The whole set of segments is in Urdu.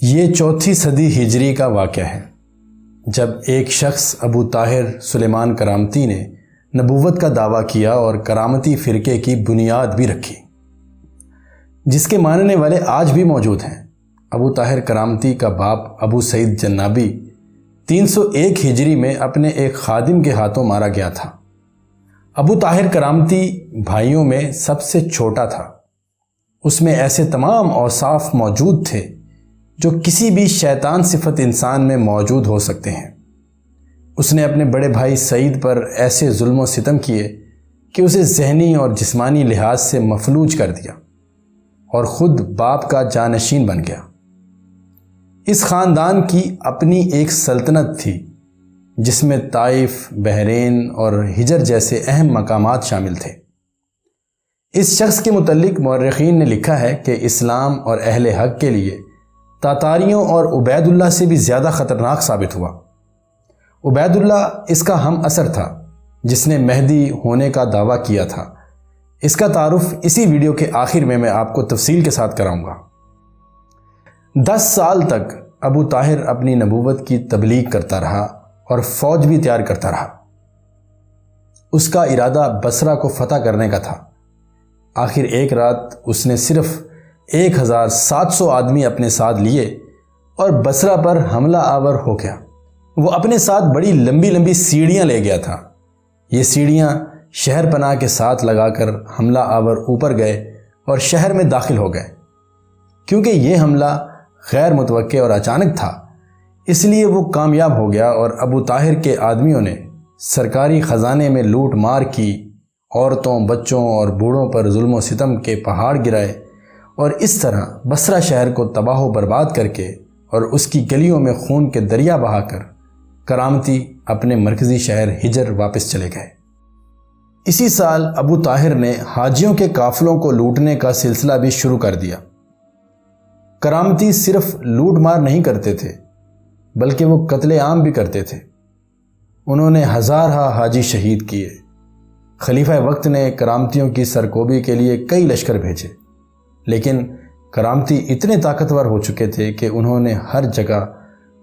یہ چوتھی صدی ہجری کا واقعہ ہے جب ایک شخص ابو طاہر سلیمان کرامتی نے نبوت کا دعویٰ کیا اور کرامتی فرقے کی بنیاد بھی رکھی، جس کے ماننے والے آج بھی موجود ہیں۔ ابو طاہر کرامتی کا باپ ابو سعید جنابی 301 ہجری میں اپنے ایک خادم کے ہاتھوں مارا گیا تھا۔ ابو طاہر کرامتی بھائیوں میں سب سے چھوٹا تھا۔ اس میں ایسے تمام اوصاف موجود تھے جو کسی بھی شیطان صفت انسان میں موجود ہو سکتے ہیں۔ اس نے اپنے بڑے بھائی سعید پر ایسے ظلم و ستم کیے کہ اسے ذہنی اور جسمانی لحاظ سے مفلوج کر دیا اور خود باپ کا جانشین بن گیا۔ اس خاندان کی اپنی ایک سلطنت تھی جس میں طائف، بحرین اور حجر جیسے اہم مقامات شامل تھے۔ اس شخص کے متعلق مورخین نے لکھا ہے کہ اسلام اور اہل حق کے لیے تاتاریوں اور عبید اللہ سے بھی زیادہ خطرناک ثابت ہوا۔ عبید اللہ اس کا ہم اثر تھا جس نے مہدی ہونے کا دعویٰ کیا تھا۔ اس کا تعارف اسی ویڈیو کے آخر میں آپ کو تفصیل کے ساتھ کراؤں گا۔ 10 سال تک ابو طاہر اپنی نبوت کی تبلیغ کرتا رہا اور فوج بھی تیار کرتا رہا۔ اس کا ارادہ بصرہ کو فتح کرنے کا تھا۔ آخر ایک رات اس نے صرف 1700 آدمی اپنے ساتھ لیے اور بصرہ پر حملہ آور ہو گیا۔ وہ اپنے ساتھ بڑی لمبی لمبی سیڑھیاں لے گیا تھا۔ یہ سیڑھیاں شہر پناہ کے ساتھ لگا کر حملہ آور اوپر گئے اور شہر میں داخل ہو گئے۔ کیونکہ یہ حملہ غیر متوقع اور اچانک تھا، اس لیے وہ کامیاب ہو گیا اور ابو طاہر کے آدمیوں نے سرکاری خزانے میں لوٹ مار کی، عورتوں، بچوں اور بوڑھوں پر ظلم و ستم کے پہاڑ گرائے اور اس طرح بصرہ شہر کو تباہ و برباد کر کے اور اس کی گلیوں میں خون کے دریا بہا کر کرامتی اپنے مرکزی شہر حجر واپس چلے گئے۔ اسی سال ابو طاہر نے حاجیوں کے قافلوں کو لوٹنے کا سلسلہ بھی شروع کر دیا۔ کرامتی صرف لوٹ مار نہیں کرتے تھے بلکہ وہ قتل عام بھی کرتے تھے۔ انہوں نے ہزارہ حاجی شہید کیے۔ خلیفہ وقت نے کرامتیوں کی سرکوبی کے لیے کئی لشکر بھیجے، لیکن کرامتی اتنے طاقتور ہو چکے تھے کہ انہوں نے ہر جگہ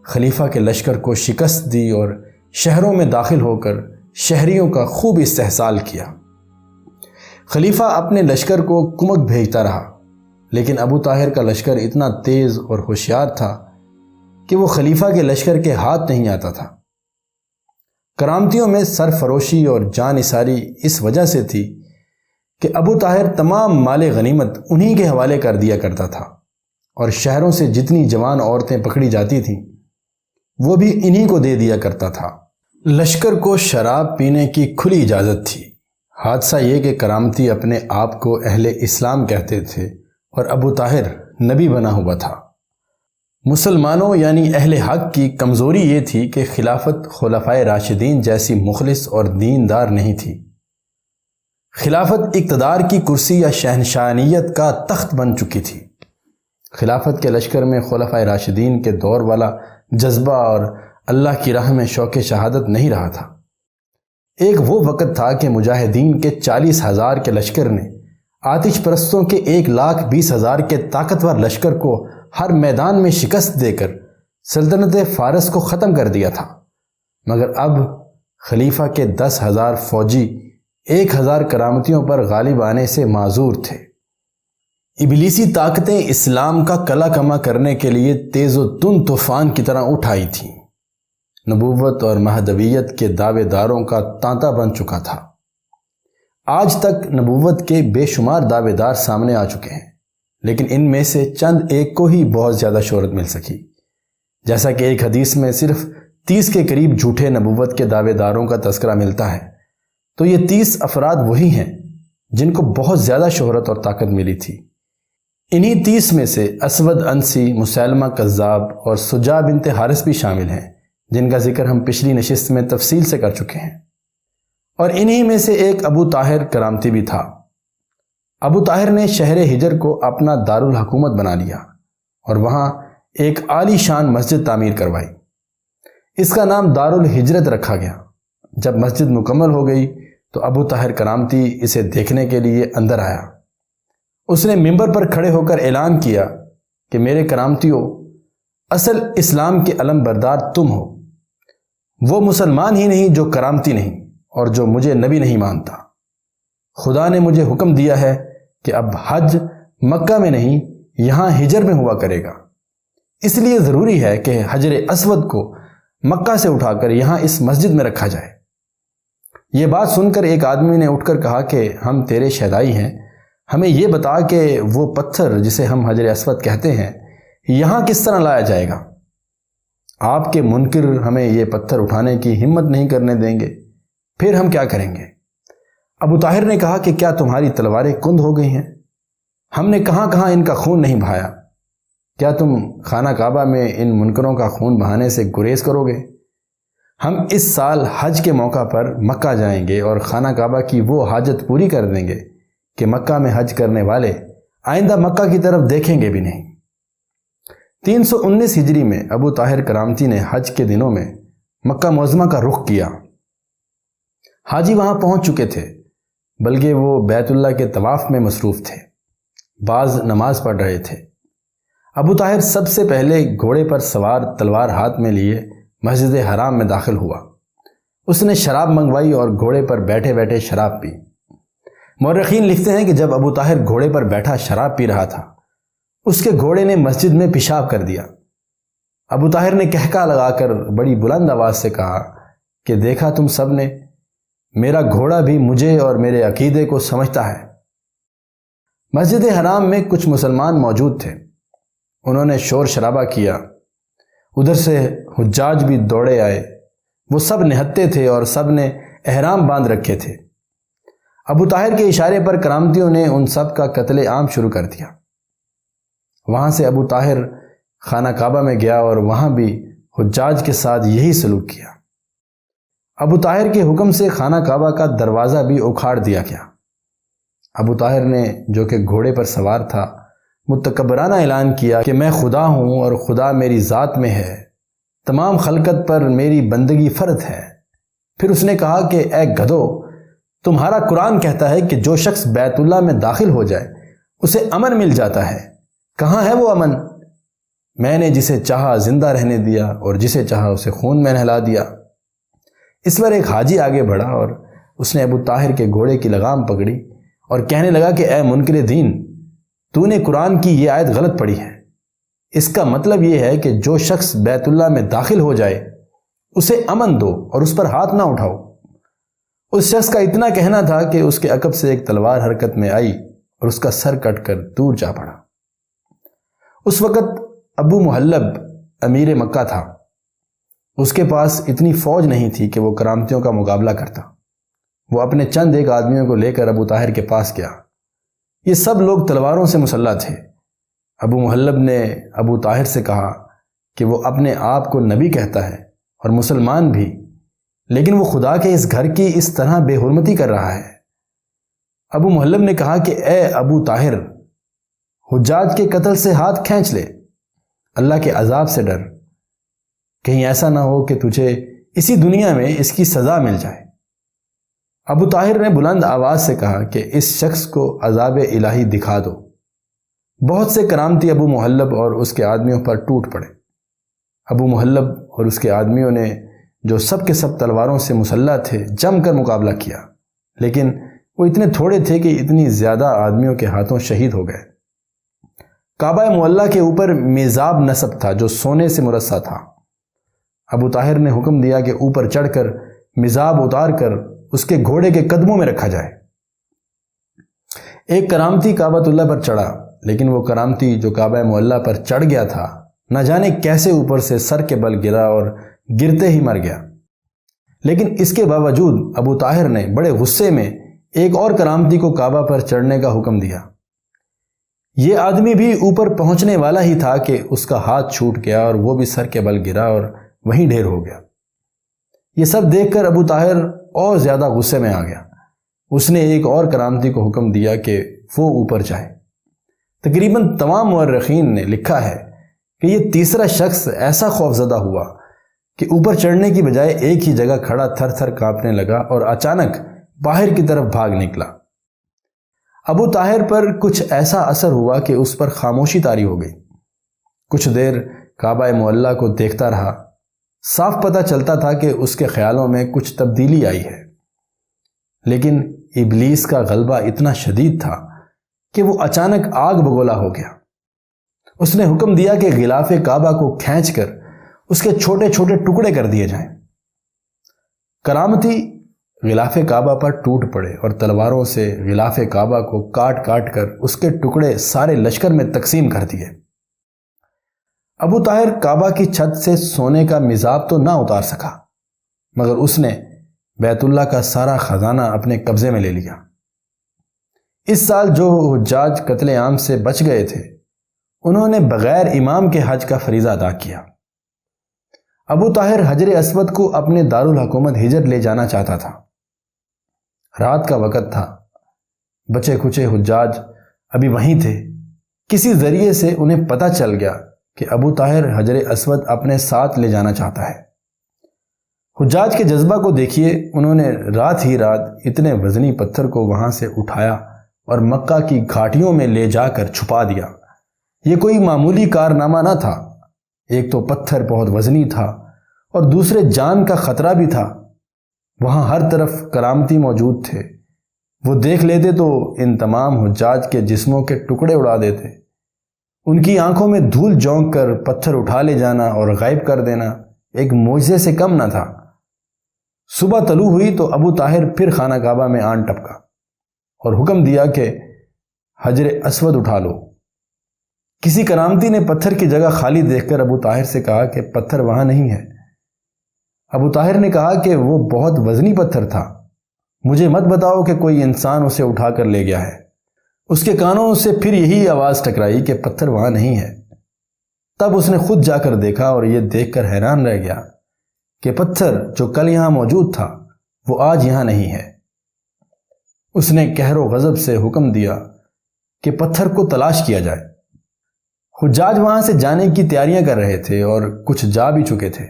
خلیفہ کے لشکر کو شکست دی اور شہروں میں داخل ہو کر شہریوں کا خوب استحصال کیا۔ خلیفہ اپنے لشکر کو کمک بھیجتا رہا، لیکن ابو طاہر کا لشکر اتنا تیز اور ہوشیار تھا کہ وہ خلیفہ کے لشکر کے ہاتھ نہیں آتا تھا۔ کرامتیوں میں سرفروشی اور جان نثاری اس وجہ سے تھی کہ ابو طاہر تمام مال غنیمت انہی کے حوالے کر دیا کرتا تھا اور شہروں سے جتنی جوان عورتیں پکڑی جاتی تھیں وہ بھی انہی کو دے دیا کرتا تھا۔ لشکر کو شراب پینے کی کھلی اجازت تھی۔ حادثہ یہ کہ کرامتی اپنے آپ کو اہل اسلام کہتے تھے اور ابو طاہر نبی بنا ہوا تھا۔ مسلمانوں یعنی اہل حق کی کمزوری یہ تھی کہ خلافت خلفائے راشدین جیسی مخلص اور دیندار نہیں تھی۔ خلافت اقتدار کی کرسی یا شہنشاہیت کا تخت بن چکی تھی۔ خلافت کے لشکر میں خلفائے راشدین کے دور والا جذبہ اور اللہ کی راہ میں شوق شہادت نہیں رہا تھا۔ ایک وہ وقت تھا کہ مجاہدین کے 40,000 کے لشکر نے آتش پرستوں کے 1,20,000 کے طاقتور لشکر کو ہر میدان میں شکست دے کر سلطنت فارس کو ختم کر دیا تھا، مگر اب خلیفہ کے 10,000 فوجی 1,000 کرامتیوں پر غالب آنے سے معذور تھے۔ ابلیسی طاقتیں اسلام کا کلا کما کرنے کے لیے تیز و تند طوفان کی طرح اٹھ آئی تھیں۔ نبوت اور مہدویت کے دعوے داروں کا تانتا بن چکا تھا۔ آج تک نبوت کے بے شمار دعوے دار سامنے آ چکے ہیں، لیکن ان میں سے چند ایک کو ہی بہت زیادہ شہرت مل سکی۔ جیسا کہ ایک حدیث میں صرف 30 کے قریب جھوٹے نبوت کے دعوے داروں کا تذکرہ ملتا ہے، تو یہ 30 افراد وہی ہیں جن کو بہت زیادہ شہرت اور طاقت ملی تھی۔ انہی 30 میں سے اسود انسی، مسیلمہ کذاب اور سجا بنت حارث بھی شامل ہیں، جن کا ذکر ہم پچھلی نشست میں تفصیل سے کر چکے ہیں۔ اور انہی میں سے ایک ابو طاہر کرامتی بھی تھا۔ ابو طاہر نے شہر حجر کو اپنا دارالحکومت بنا لیا اور وہاں ایک عالی شان مسجد تعمیر کروائی۔ اس کا نام دارالحجرت رکھا گیا۔ جب مسجد مکمل ہو گئی تو ابو طاہر کرامتی اسے دیکھنے کے لیے اندر آیا۔ اس نے ممبر پر کھڑے ہو کر اعلان کیا کہ میرے کرامتیوں، اصل اسلام کے علم بردار تم ہو، وہ مسلمان ہی نہیں جو کرامتی نہیں اور جو مجھے نبی نہیں مانتا۔ خدا نے مجھے حکم دیا ہے کہ اب حج مکہ میں نہیں یہاں ہجر میں ہوا کرے گا، اس لیے ضروری ہے کہ حجر اسود کو مکہ سے اٹھا کر یہاں اس مسجد میں رکھا جائے۔ یہ بات سن کر ایک آدمی نے اٹھ کر کہا کہ ہم تیرے شہدائی ہیں، ہمیں یہ بتا کہ وہ پتھر جسے ہم حجر اسود کہتے ہیں یہاں کس طرح لایا جائے گا؟ آپ کے منکر ہمیں یہ پتھر اٹھانے کی ہمت نہیں کرنے دیں گے، پھر ہم کیا کریں گے؟ ابو طاہر نے کہا کہ کیا تمہاری تلواریں کند ہو گئی ہیں؟ ہم نے کہاں کہاں ان کا خون نہیں بہایا، کیا تم خانہ کعبہ میں ان منکروں کا خون بہانے سے گریز کرو گے؟ ہم اس سال حج کے موقع پر مکہ جائیں گے اور خانہ کعبہ کی وہ حاجت پوری کر دیں گے کہ مکہ میں حج کرنے والے آئندہ مکہ کی طرف دیکھیں گے بھی نہیں۔ 319 ہجری میں ابو طاہر کرامتی نے حج کے دنوں میں مکہ معظمہ کا رخ کیا۔ حاجی وہاں پہنچ چکے تھے، بلکہ وہ بیت اللہ کے طواف میں مصروف تھے، بعض نماز پڑھ رہے تھے۔ ابو طاہر سب سے پہلے گھوڑے پر سوار تلوار ہاتھ میں لیے مسجد حرام میں داخل ہوا۔ اس نے شراب منگوائی اور گھوڑے پر بیٹھے بیٹھے شراب پی۔ مورخین لکھتے ہیں کہ جب ابو طاہر گھوڑے پر بیٹھا شراب پی رہا تھا، اس کے گھوڑے نے مسجد میں پیشاب کر دیا۔ ابو طاہر نے کہکا لگا کر بڑی بلند آواز سے کہا کہ دیکھا تم سب نے، میرا گھوڑا بھی مجھے اور میرے عقیدے کو سمجھتا ہے۔ مسجد حرام میں کچھ مسلمان موجود تھے، انہوں نے شور شرابہ کیا، ادھر سے حجاج بھی دوڑے آئے، وہ سب نہتے تھے اور سب نے احرام باندھ رکھے تھے۔ ابو طاہر کے اشارے پر کرامتیوں نے ان سب کا قتل عام شروع کر دیا۔ وہاں سے ابو طاہر خانہ کعبہ میں گیا اور وہاں بھی حجاج کے ساتھ یہی سلوک کیا۔ ابو طاہر کے حکم سے خانہ کعبہ کا دروازہ بھی اکھاڑ دیا گیا۔ ابو طاہر نے، جو کہ گھوڑے پر سوار تھا، متکبرانہ اعلان کیا کہ میں خدا ہوں اور خدا میری ذات میں ہے، تمام خلقت پر میری بندگی فرض ہے۔ پھر اس نے کہا کہ اے گدھو، تمہارا قرآن کہتا ہے کہ جو شخص بیت اللہ میں داخل ہو جائے اسے امن مل جاتا ہے، کہاں ہے وہ امن؟ میں نے جسے چاہا زندہ رہنے دیا اور جسے چاہا اسے خون میں نہلا دیا۔ اس پر ایک حاجی آگے بڑھا اور اس نے ابو طاہر کے گھوڑے کی لگام پکڑی اور کہنے لگا کہ اے منکر دین، تو نے قرآن کی یہ آیت غلط پڑھی ہے، اس کا مطلب یہ ہے کہ جو شخص بیت اللہ میں داخل ہو جائے اسے امن دو اور اس پر ہاتھ نہ اٹھاؤ۔ اس شخص کا اتنا کہنا تھا کہ اس کے عقب سے ایک تلوار حرکت میں آئی اور اس کا سر کٹ کر دور جا پڑا۔ اس وقت ابو محلب امیر مکہ تھا، اس کے پاس اتنی فوج نہیں تھی کہ وہ کرامتیوں کا مقابلہ کرتا۔ وہ اپنے چند ایک آدمیوں کو لے کر ابو طاہر کے پاس گیا۔ یہ سب لوگ تلواروں سے مسلح تھے۔ ابو محلب نے ابو طاہر سے کہا کہ وہ اپنے آپ کو نبی کہتا ہے اور مسلمان بھی، لیکن وہ خدا کے اس گھر کی اس طرح بے حرمتی کر رہا ہے۔ ابو محلب نے کہا کہ اے ابو طاہر، حجاج کے قتل سے ہاتھ کھینچ لے، اللہ کے عذاب سے ڈر، کہیں ایسا نہ ہو کہ تجھے اسی دنیا میں اس کی سزا مل جائے۔ ابو طاہر نے بلند آواز سے کہا کہ اس شخص کو عذاب الہی دکھا دو۔ بہت سے کرامتی ابو محلب اور اس کے آدمیوں پر ٹوٹ پڑے۔ ابو محلب اور اس کے آدمیوں نے، جو سب کے سب تلواروں سے مسلح تھے، جم کر مقابلہ کیا، لیکن وہ اتنے تھوڑے تھے کہ اتنی زیادہ آدمیوں کے ہاتھوں شہید ہو گئے۔ کعبہ معلیٰ کے اوپر میزاب نصب تھا جو سونے سے مرصع تھا۔ ابو طاہر نے حکم دیا کہ اوپر چڑھ کر میزاب اتار کر اس کے گھوڑے کے قدموں میں رکھا جائے۔ ایک کرامتی کعبۃ اللہ پر چڑھا، لیکن وہ کرامتی جو کعبہ معلیٰ پر چڑھ گیا تھا، نہ جانے کیسے اوپر سے سر کے بل گرا اور گرتے ہی مر گیا۔ لیکن اس کے باوجود ابو طاہر نے بڑے غصے میں ایک اور کرامتی کو کعبہ پر چڑھنے کا حکم دیا۔ یہ آدمی بھی اوپر پہنچنے والا ہی تھا کہ اس کا ہاتھ چھوٹ گیا اور وہ بھی سر کے بل گرا اور وہیں ڈھیر ہو گیا۔ یہ سب دیکھ کر ابو طاہر اور زیادہ غصے میں آ گیا۔ اس نے ایک اور کرامتی کو حکم دیا کہ وہ اوپر جائے۔ تقریباً تمام مورخین نے لکھا ہے کہ یہ تیسرا شخص ایسا خوفزدہ ہوا کہ اوپر چڑھنے کی بجائے ایک ہی جگہ کھڑا تھر تھر کانپنے لگا اور اچانک باہر کی طرف بھاگ نکلا۔ ابو طاہر پر کچھ ایسا اثر ہوا کہ اس پر خاموشی طاری ہو گئی۔ کچھ دیر کعبہ معلیٰ کو دیکھتا رہا۔ صاف پتہ چلتا تھا کہ اس کے خیالوں میں کچھ تبدیلی آئی ہے، لیکن ابلیس کا غلبہ اتنا شدید تھا کہ وہ اچانک آگ بگولا ہو گیا۔ اس نے حکم دیا کہ غلاف کعبہ کو کھینچ کر اس کے چھوٹے چھوٹے ٹکڑے کر دیے جائیں۔ کرامتی غلاف کعبہ پر ٹوٹ پڑے اور تلواروں سے غلاف کعبہ کو کاٹ کاٹ کر اس کے ٹکڑے سارے لشکر میں تقسیم کر دیے۔ ابو طاہر کعبہ کی چھت سے سونے کا مزاب تو نہ اتار سکا، مگر اس نے بیت اللہ کا سارا خزانہ اپنے قبضے میں لے لیا۔ اس سال جو حجاج قتل عام سے بچ گئے تھے، انہوں نے بغیر امام کے حج کا فریضہ ادا کیا۔ ابو طاہر حجر اسود کو اپنے دارالحکومت ہجر لے جانا چاہتا تھا۔ رات کا وقت تھا، بچے کچے حجاج ابھی وہیں تھے۔ کسی ذریعے سے انہیں پتہ چل گیا کہ ابو طاہر حجر اسود اپنے ساتھ لے جانا چاہتا ہے۔ حجاج کے جذبہ کو دیکھیے، انہوں نے رات ہی رات اتنے وزنی پتھر کو وہاں سے اٹھایا اور مکہ کی گھاٹیوں میں لے جا کر چھپا دیا۔ یہ کوئی معمولی کارنامہ نہ تھا۔ ایک تو پتھر بہت وزنی تھا اور دوسرے جان کا خطرہ بھی تھا۔ وہاں ہر طرف کرامتی موجود تھے، وہ دیکھ لیتے تو ان تمام حجاج کے جسموں کے ٹکڑے اڑا دیتے۔ ان کی آنکھوں میں دھول جھونک کر پتھر اٹھا لے جانا اور غائب کر دینا ایک معجزے سے کم نہ تھا۔ صبح طلوع ہوئی تو ابو طاہر پھر خانہ کعبہ میں آن ٹپکا اور حکم دیا کہ حجر اسود اٹھا لو۔ کسی کرامتی نے پتھر کی جگہ خالی دیکھ کر ابو طاہر سے کہا کہ پتھر وہاں نہیں ہے۔ ابو طاہر نے کہا کہ وہ بہت وزنی پتھر تھا، مجھے مت بتاؤ کہ کوئی انسان اسے اٹھا کر لے گیا ہے۔ اس کے کانوں سے پھر یہی آواز ٹکرائی کہ پتھر وہاں نہیں ہے۔ تب اس نے خود جا کر دیکھا اور یہ دیکھ کر حیران رہ گیا کہ پتھر جو کل یہاں موجود تھا وہ آج یہاں نہیں ہے۔ اس نے قہر و غضب سے حکم دیا کہ پتھر کو تلاش کیا جائے۔ حجاج وہاں سے جانے کی تیاریاں کر رہے تھے اور کچھ جا بھی چکے تھے۔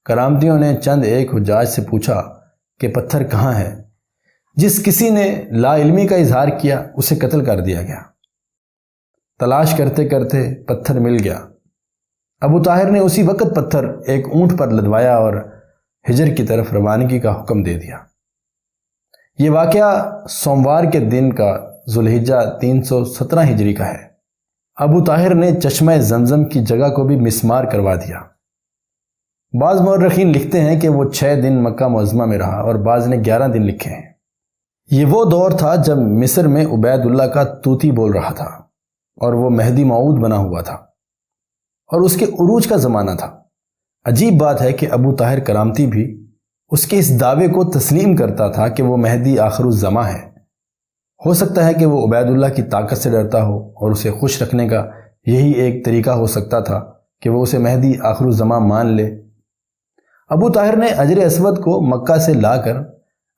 کرامتیوں نے چند ایک حجاج سے پوچھا کہ پتھر کہاں ہے۔ جس کسی نے لا علمی کا اظہار کیا اسے قتل کر دیا گیا۔ تلاش کرتے کرتے پتھر مل گیا۔ ابو طاہر نے اسی وقت پتھر ایک اونٹ پر لدوایا اور ہجر کی طرف روانگی کا حکم دے دیا۔ یہ واقعہ سوموار کے دن کا ذوالحجہ 317 ہجری کا ہے۔ ابو طاہر نے چشمہ زمزم کی جگہ کو بھی مسمار کروا دیا۔ بعض مورخین لکھتے ہیں کہ وہ 6 دن مکہ معظمہ میں رہا اور بعض نے 11 دن لکھے ہیں۔ یہ وہ دور تھا جب مصر میں عبید اللہ کا طوطی بول رہا تھا اور وہ مہدی موعود بنا ہوا تھا اور اس کے عروج کا زمانہ تھا۔ عجیب بات ہے کہ ابو طاہر کرامتی بھی اس کے اس دعوے کو تسلیم کرتا تھا کہ وہ مہدی آخر الزماں ہے۔ ہو سکتا ہے کہ وہ عبید اللہ کی طاقت سے ڈرتا ہو اور اسے خوش رکھنے کا یہی ایک طریقہ ہو سکتا تھا کہ وہ اسے مہدی آخر الزماں مان لے۔ ابو طاہر نے حجر اسود کو مکہ سے لا کر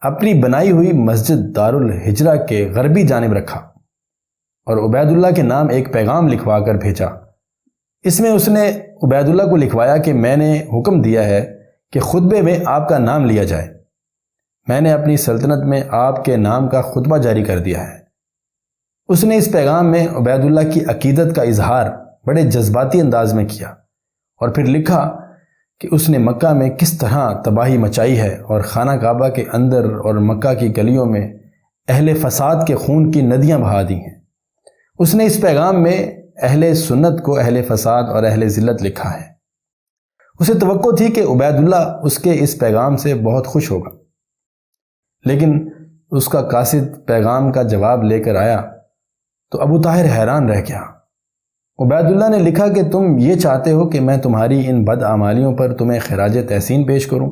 اپنی بنائی ہوئی مسجد دارالحجرہ کے غربی جانب رکھا اور عبید اللہ کے نام ایک پیغام لکھوا کر بھیجا۔ اس میں اس نے عبید اللہ کو لکھوایا کہ میں نے حکم دیا ہے کہ خطبے میں آپ کا نام لیا جائے۔ میں نے اپنی سلطنت میں آپ کے نام کا خطبہ جاری کر دیا ہے۔ اس نے اس پیغام میں عبید اللہ کی عقیدت کا اظہار بڑے جذباتی انداز میں کیا اور پھر لکھا کہ اس نے مکہ میں کس طرح تباہی مچائی ہے اور خانہ کعبہ کے اندر اور مکہ کی گلیوں میں اہل فساد کے خون کی ندیاں بہا دی ہیں۔ اس نے اس پیغام میں اہل سنت کو اہل فساد اور اہل ذلت لکھا ہے۔ اسے توقع تھی کہ عبید اللہ اس کے اس پیغام سے بہت خوش ہوگا، لیکن اس کا قاصد پیغام کا جواب لے کر آیا تو ابو طاہر حیران رہ گیا۔ عبید اللہ نے لکھا کہ تم یہ چاہتے ہو کہ میں تمہاری ان بدعمالیوں پر تمہیں خراج تحسین پیش کروں۔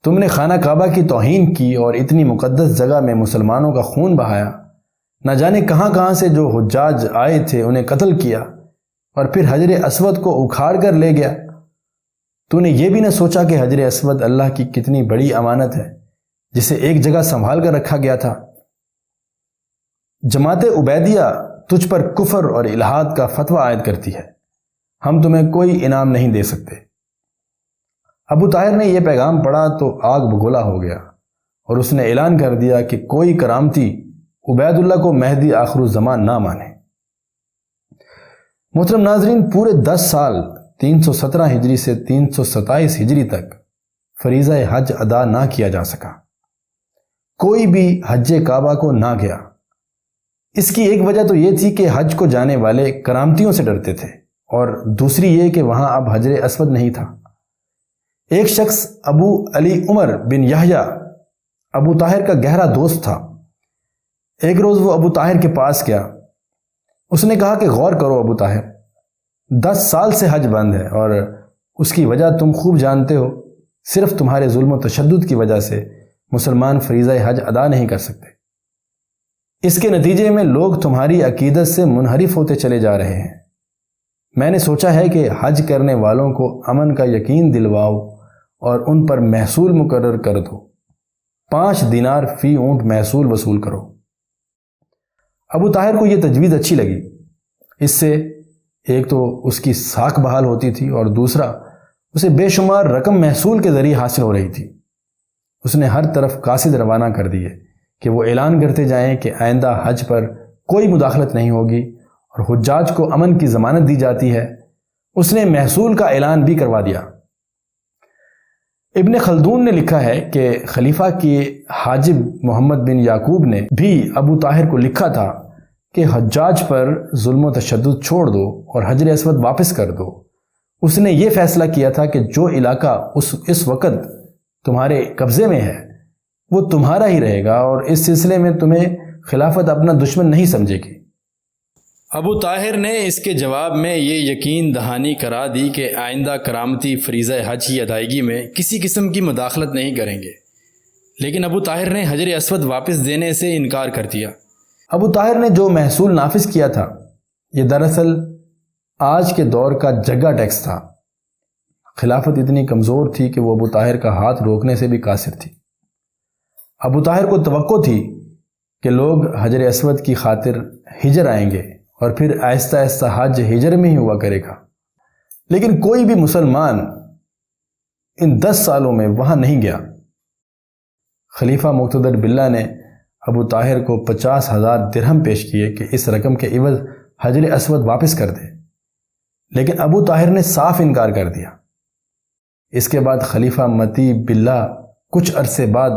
تم نے خانہ کعبہ کی توہین کی اور اتنی مقدس جگہ میں مسلمانوں کا خون بہایا، نہ جانے کہاں کہاں سے جو حجاج آئے تھے انہیں قتل کیا اور پھر حجر اسود کو اکھاڑ کر لے گیا۔ تو نے یہ بھی نہ سوچا کہ حجر اسود اللہ کی کتنی بڑی امانت ہے جسے ایک جگہ سنبھال کر رکھا گیا تھا۔ جماعت عبیدیہ تجھ پر کفر اور الحاد کا فتویٰ عائد کرتی ہے، ہم تمہیں کوئی انعام نہیں دے سکتے۔ ابو طاہر نے یہ پیغام پڑھا تو آگ بگولا ہو گیا اور اس نے اعلان کر دیا کہ کوئی کرامتی عبید اللہ کو مہدی آخر الزمان نہ مانے۔ محترم ناظرین، پورے 10 سال 317 ہجری سے 327 ہجری تک فریضہ حج ادا نہ کیا جا سکا۔ کوئی بھی حج کعبہ کو نہ گیا۔ اس کی ایک وجہ تو یہ تھی کہ حج کو جانے والے کرامتیوں سے ڈرتے تھے، اور دوسری یہ کہ وہاں اب حجر اسود نہیں تھا۔ ایک شخص ابو علی عمر بن یحییٰ ابو طاہر کا گہرا دوست تھا۔ ایک روز وہ ابو طاہر کے پاس گیا۔ اس نے کہا کہ غور کرو ابو طاہر، 10 سال سے حج بند ہے، اور اس کی وجہ تم خوب جانتے ہو۔ صرف تمہارے ظلم و تشدد کی وجہ سے مسلمان فریضہ حج ادا نہیں کر سکتے۔ اس کے نتیجے میں لوگ تمہاری عقیدت سے منحرف ہوتے چلے جا رہے ہیں۔ میں نے سوچا ہے کہ حج کرنے والوں کو امن کا یقین دلواؤ اور ان پر محصول مقرر کر دو۔ 5 دینار فی اونٹ محصول وصول کرو۔ ابو طاہر کو یہ تجویز اچھی لگی۔ اس سے ایک تو اس کی ساکھ بحال ہوتی تھی، اور دوسرا اسے بے شمار رقم محصول کے ذریعے حاصل ہو رہی تھی۔ اس نے ہر طرف قاصد روانہ کر دیے کہ وہ اعلان کرتے جائیں کہ آئندہ حج پر کوئی مداخلت نہیں ہوگی اور حجاج کو امن کی ضمانت دی جاتی ہے۔ اس نے محصول کا اعلان بھی کروا دیا۔ ابن خلدون نے لکھا ہے کہ خلیفہ کے حاجب محمد بن یعقوب نے بھی ابو طاہر کو لکھا تھا کہ حجاج پر ظلم و تشدد چھوڑ دو اور حجر اسود واپس کر دو۔ اس نے یہ فیصلہ کیا تھا کہ جو علاقہ اس وقت تمہارے قبضے میں ہے وہ تمہارا ہی رہے گا، اور اس سلسلے میں تمہیں خلافت اپنا دشمن نہیں سمجھے گی۔ ابو طاہر نے اس کے جواب میں یہ یقین دہانی کرا دی کہ آئندہ کرامتی فریضہ حج کی ادائیگی میں کسی قسم کی مداخلت نہیں کریں گے، لیکن ابو طاہر نے حجر اسود واپس دینے سے انکار کر دیا۔ ابو طاہر نے جو محصول نافذ کیا تھا یہ دراصل آج کے دور کا جگہ ٹیکس تھا۔ خلافت اتنی کمزور تھی کہ وہ ابو طاہر کا ہاتھ روکنے سے بھی قاصر تھی۔ ابو طاہر کو توقع تھی کہ لوگ حجر اسود کی خاطر ہجر آئیں گے، اور پھر آہستہ آہستہ حج ہجر میں ہی ہوا کرے گا، لیکن کوئی بھی مسلمان ان 10 سالوں میں وہاں نہیں گیا۔ خلیفہ مقتدر باللہ نے ابو طاہر کو 50,000 درہم پیش کیے کہ اس رقم کے عوض حجر اسود واپس کر دے، لیکن ابو طاہر نے صاف انکار کر دیا۔ اس کے بعد خلیفہ متی باللہ کچھ عرصے بعد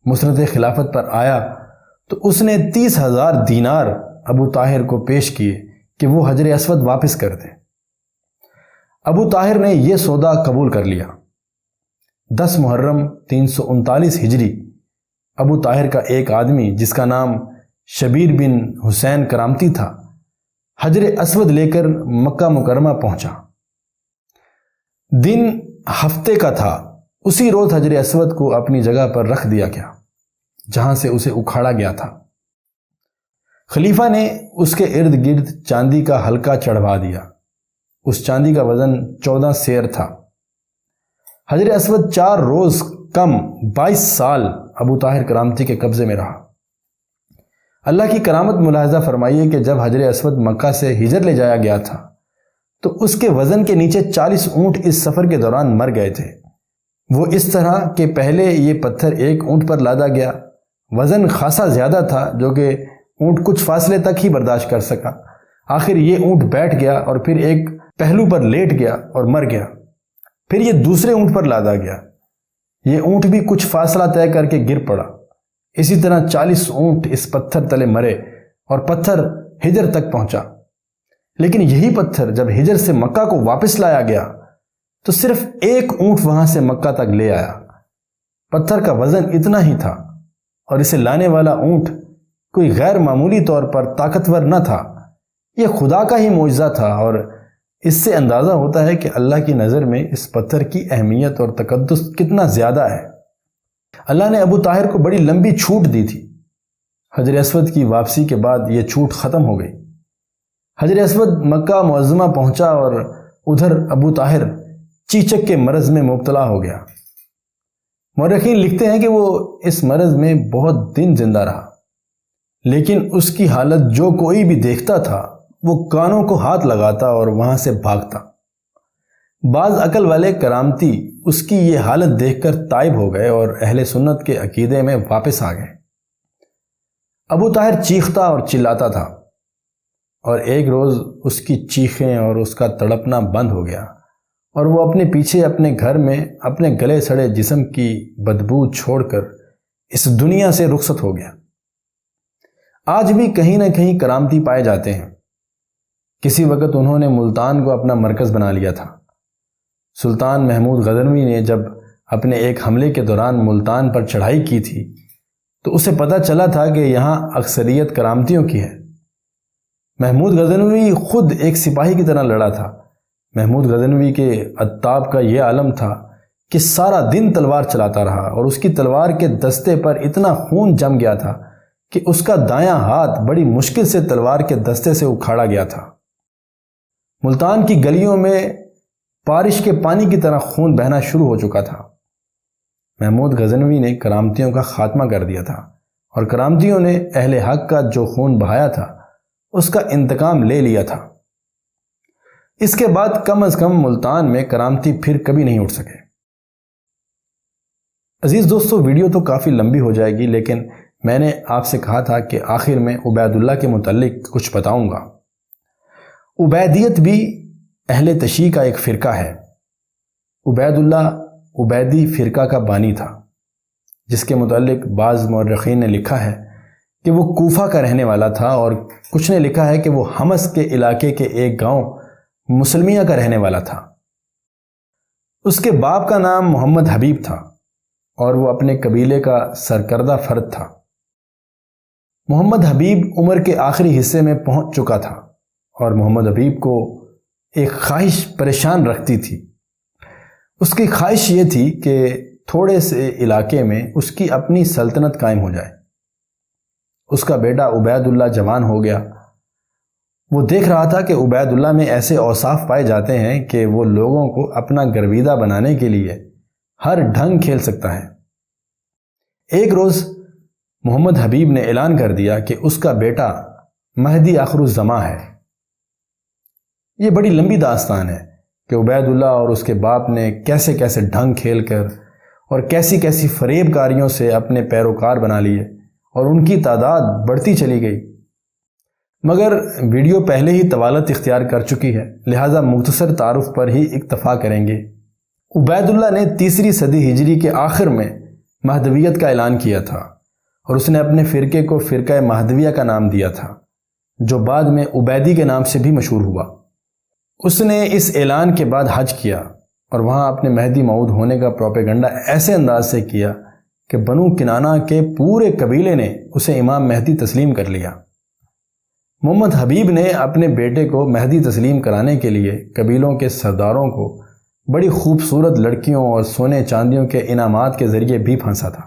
مسند خلافت پر آیا تو اس نے 30,000 دینار ابو طاہر کو پیش کیے کہ وہ حجر اسود واپس کر دے۔ ابو طاہر نے یہ سودا قبول کر لیا۔ 10 محرم 339 ہجری ابو طاہر کا ایک آدمی جس کا نام شبیر بن حسین کرامتی تھا حجر اسود لے کر مکہ مکرمہ پہنچا۔ دن ہفتے کا تھا۔ اسی روز حجر اسود کو اپنی جگہ پر رکھ دیا گیا جہاں سے اسے اکھاڑا گیا تھا۔ خلیفہ نے اس کے ارد گرد چاندی کا حلقہ چڑھوا دیا۔ اس چاندی کا وزن 14 سیر تھا۔ حجر اسود 4 روز کم 22 سال ابو طاہر کرامتی کے قبضے میں رہا۔ اللہ کی کرامت ملاحظہ فرمائیے کہ جب حجر اسود مکہ سے ہجر لے جایا گیا تھا تو اس کے وزن کے نیچے 40 اونٹ اس سفر کے دوران مر گئے تھے۔ وہ اس طرح کہ پہلے یہ پتھر ایک اونٹ پر لادا گیا، وزن خاصا زیادہ تھا جو کہ اونٹ کچھ فاصلے تک ہی برداشت کر سکا۔ آخر یہ اونٹ بیٹھ گیا اور پھر ایک پہلو پر لیٹ گیا اور مر گیا۔ پھر یہ دوسرے اونٹ پر لادا گیا، یہ اونٹ بھی کچھ فاصلہ طے کر کے گر پڑا۔ اسی طرح 40 اونٹ اس پتھر تلے مرے اور پتھر ہجر تک پہنچا۔ لیکن یہی پتھر جب ہجر سے مکہ کو واپس لایا گیا تو صرف ایک اونٹ وہاں سے مکہ تک لے آیا۔ پتھر کا وزن اتنا ہی تھا اور اسے لانے والا اونٹ کوئی غیر معمولی طور پر طاقتور نہ تھا۔ یہ خدا کا ہی معجزہ تھا، اور اس سے اندازہ ہوتا ہے کہ اللہ کی نظر میں اس پتھر کی اہمیت اور تقدس کتنا زیادہ ہے۔ اللہ نے ابو طاہر کو بڑی لمبی چھوٹ دی تھی۔ حجر اسود کی واپسی کے بعد یہ چھوٹ ختم ہو گئی۔ حجر اسود مکہ معظمہ پہنچا اور ادھر ابو طاہر چیچک کے مرض میں مبتلا ہو گیا۔ مورخین لکھتے ہیں کہ وہ اس مرض میں بہت دن زندہ رہا، لیکن اس کی حالت جو کوئی بھی دیکھتا تھا وہ کانوں کو ہاتھ لگاتا اور وہاں سے بھاگتا۔ بعض عقل والے کرامتی اس کی یہ حالت دیکھ کر تائب ہو گئے اور اہل سنت کے عقیدے میں واپس آ گئے۔ ابو طاہر چیختا اور چلاتا تھا، اور ایک روز اس کی چیخیں اور اس کا تڑپنا بند ہو گیا اور وہ اپنے پیچھے اپنے گھر میں اپنے گلے سڑے جسم کی بدبو چھوڑ کر اس دنیا سے رخصت ہو گیا۔ آج بھی کہیں نہ کہیں کرامتی پائے جاتے ہیں۔ کسی وقت انہوں نے ملتان کو اپنا مرکز بنا لیا تھا۔ سلطان محمود غزنوی نے جب اپنے ایک حملے کے دوران ملتان پر چڑھائی کی تھی تو اسے پتہ چلا تھا کہ یہاں اکثریت کرامتیوں کی ہے۔ محمود غزنوی خود ایک سپاہی کی طرح لڑا تھا۔ محمود غزنوی کے عتاب کا یہ عالم تھا کہ سارا دن تلوار چلاتا رہا اور اس کی تلوار کے دستے پر اتنا خون جم گیا تھا کہ اس کا دایاں ہاتھ بڑی مشکل سے تلوار کے دستے سے اکھاڑا گیا تھا۔ ملتان کی گلیوں میں بارش کے پانی کی طرح خون بہنا شروع ہو چکا تھا۔ محمود غزنوی نے کرامتیوں کا خاتمہ کر دیا تھا اور کرامتیوں نے اہل حق کا جو خون بہایا تھا اس کا انتقام لے لیا تھا۔ اس کے بعد کم از کم ملتان میں کرامتی پھر کبھی نہیں اٹھ سکے۔ عزیز دوستو، ویڈیو تو کافی لمبی ہو جائے گی، لیکن میں نے آپ سے کہا تھا کہ آخر میں عبید اللہ کے متعلق کچھ بتاؤں گا۔ عبیدیت بھی اہل تشیع کا ایک فرقہ ہے۔ عبید اللہ عبیدی فرقہ کا بانی تھا، جس کے متعلق بعض مورخین نے لکھا ہے کہ وہ کوفہ کا رہنے والا تھا، اور کچھ نے لکھا ہے کہ وہ حمص کے علاقے کے ایک گاؤں مسلمیہ کا رہنے والا تھا۔ اس کے باپ کا نام محمد حبیب تھا اور وہ اپنے قبیلے کا سرکردہ فرد تھا۔ محمد حبیب عمر کے آخری حصے میں پہنچ چکا تھا اور محمد حبیب کو ایک خواہش پریشان رکھتی تھی۔ اس کی خواہش یہ تھی کہ تھوڑے سے علاقے میں اس کی اپنی سلطنت قائم ہو جائے۔ اس کا بیٹا عبید اللہ جوان ہو گیا۔ وہ دیکھ رہا تھا کہ عبید اللہ میں ایسے اوصاف پائے جاتے ہیں کہ وہ لوگوں کو اپنا گرویدہ بنانے کے لیے ہر ڈھنگ کھیل سکتا ہے۔ ایک روز محمد حبیب نے اعلان کر دیا کہ اس کا بیٹا مہدی آخر الزماں ہے۔ یہ بڑی لمبی داستان ہے کہ عبید اللہ اور اس کے باپ نے کیسے کیسے ڈھنگ کھیل کر اور کیسی کیسی فریب کاریوں سے اپنے پیروکار بنا لیے اور ان کی تعداد بڑھتی چلی گئی۔ مگر ویڈیو پہلے ہی طوالت اختیار کر چکی ہے، لہٰذا مختصر تعارف پر ہی اکتفا کریں گے۔ عبید اللہ نے 3 صدی ہجری کے آخر میں مہدویت کا اعلان کیا تھا اور اس نے اپنے فرقے کو فرقہ مہدویہ کا نام دیا تھا، جو بعد میں عبیدی کے نام سے بھی مشہور ہوا۔ اس نے اس اعلان کے بعد حج کیا اور وہاں اپنے مہدی موعود ہونے کا پروپیگنڈا ایسے انداز سے کیا کہ بنو کنانہ کے پورے قبیلے نے اسے امام مہدی تسلیم کر لیا۔ محمد حبیب نے اپنے بیٹے کو مہدی تسلیم کرانے کے لیے قبیلوں کے سرداروں کو بڑی خوبصورت لڑکیوں اور سونے چاندیوں کے انعامات کے ذریعے بھی پھانسا تھا۔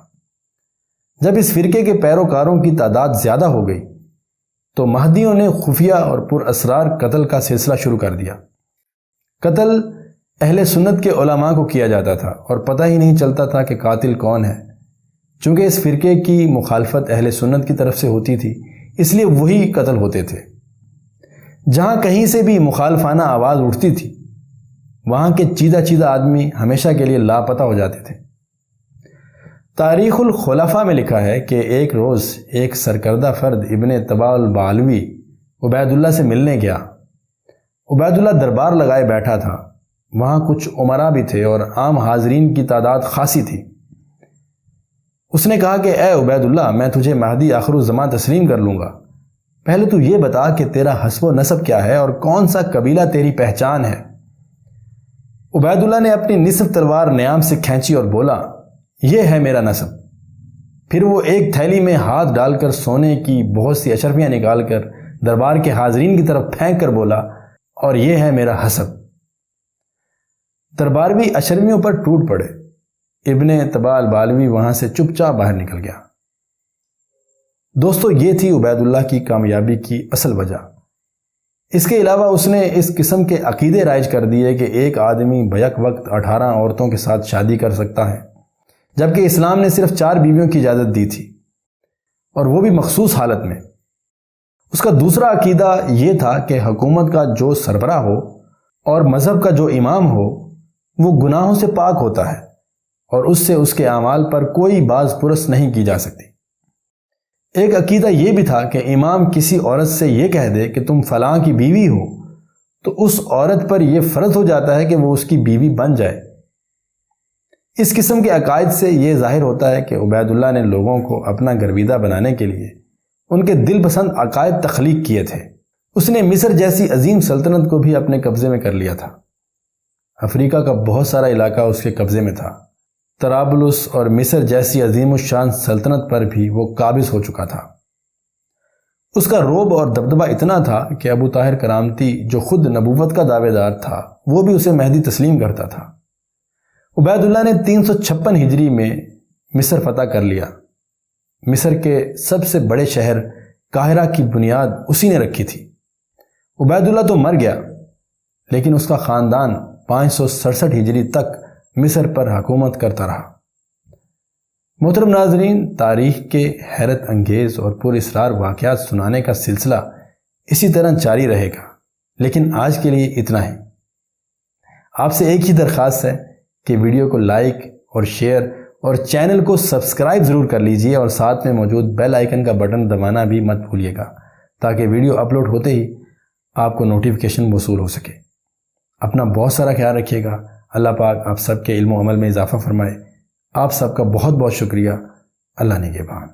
جب اس فرقے کے پیروکاروں کی تعداد زیادہ ہو گئی تو مہدیوں نے خفیہ اور پر اسرار قتل کا سلسلہ شروع کر دیا۔ قتل اہل سنت کے علماء کو کیا جاتا تھا اور پتہ ہی نہیں چلتا تھا کہ قاتل کون ہے۔ چونکہ اس فرقے کی مخالفت اہل سنت کی طرف سے ہوتی تھی، اس لیے وہی قتل ہوتے تھے۔ جہاں کہیں سے بھی مخالفانہ آواز اٹھتی تھی، وہاں کے چیدہ آدمی ہمیشہ کے لیے لاپتہ ہو جاتے تھے۔ تاریخ الخلفاء میں لکھا ہے کہ ایک روز ایک سرکردہ فرد ابن طباء البالوی عبید اللہ سے ملنے گیا۔ عبید اللہ دربار لگائے بیٹھا تھا۔ وہاں کچھ امراء بھی تھے اور عام حاضرین کی تعداد خاصی تھی۔ اس نے کہا کہ اے عبید اللہ، میں تجھے مہدی آخر الزماں تسلیم کر لوں گا، پہلے تو یہ بتا کہ تیرا حسب و نسب کیا ہے اور کون سا قبیلہ تیری پہچان ہے۔ عبید اللہ نے اپنی نصف تلوار نیام سے کھینچی اور بولا، یہ ہے میرا نسب۔ پھر وہ ایک تھیلی میں ہاتھ ڈال کر سونے کی بہت سی اشرفیاں نکال کر دربار کے حاضرین کی طرف پھینک کر بولا، اور یہ ہے میرا حسب۔ درباروی اشرفیوں پر ٹوٹ پڑے۔ ابن طباء البالوی وہاں سے چپ چاپ باہر نکل گیا۔ دوستو، یہ تھی عبید اللہ کی کامیابی کی اصل وجہ۔ اس کے علاوہ اس نے اس قسم کے عقیدے رائج کر دیے کہ ایک آدمی بیک وقت 18 عورتوں کے ساتھ شادی کر سکتا ہے، جبکہ اسلام نے صرف 4 بیویوں کی اجازت دی تھی، اور وہ بھی مخصوص حالت میں۔ اس کا دوسرا عقیدہ یہ تھا کہ حکومت کا جو سربراہ ہو اور مذہب کا جو امام ہو وہ گناہوں سے پاک ہوتا ہے اور اس سے اس کے اعمال پر کوئی باز پرس نہیں کی جا سکتی۔ ایک عقیدہ یہ بھی تھا کہ امام کسی عورت سے یہ کہہ دے کہ تم فلاں کی بیوی ہو تو اس عورت پر یہ فرض ہو جاتا ہے کہ وہ اس کی بیوی بن جائے۔ اس قسم کے عقائد سے یہ ظاہر ہوتا ہے کہ عبید اللہ نے لوگوں کو اپنا گرویدہ بنانے کے لیے ان کے دل پسند عقائد تخلیق کیے تھے۔ اس نے مصر جیسی عظیم سلطنت کو بھی اپنے قبضے میں کر لیا تھا۔ افریقہ کا بہت سارا علاقہ اس کے قبضے میں تھا۔ طرابلس اور مصر جیسی عظیم الشان سلطنت پر بھی وہ قابض ہو چکا تھا۔ اس کا رعب اور دبدبہ اتنا تھا کہ ابو طاہر کرامتی جو خود نبوت کا دعوے دار تھا وہ بھی اسے مہدی تسلیم کرتا تھا۔ عبید اللہ نے 356 ہجری میں مصر فتح کر لیا۔ مصر کے سب سے بڑے شہر قاہرہ کی بنیاد اسی نے رکھی تھی۔ عبید اللہ تو مر گیا لیکن اس کا خاندان 567 ہجری تک مصر پر حکومت کرتا رہا۔ محترم ناظرین، تاریخ کے حیرت انگیز اور پر اسرار واقعات سنانے کا سلسلہ اسی طرح جاری رہے گا، لیکن آج کے لیے اتنا ہی۔ آپ سے ایک ہی درخواست ہے کہ ویڈیو کو لائک اور شیئر اور چینل کو سبسکرائب ضرور کر لیجئے اور ساتھ میں موجود بیل آئیکن کا بٹن دبانا بھی مت بھولیے گا تاکہ ویڈیو اپلوڈ ہوتے ہی آپ کو نوٹیفیکیشن موصول ہو سکے۔ اپنا بہت سارا خیال رکھیے گا۔ اللہ پاک آپ سب کے علم و عمل میں اضافہ فرمائے۔ آپ سب کا بہت بہت شکریہ۔ اللہ نگہبان۔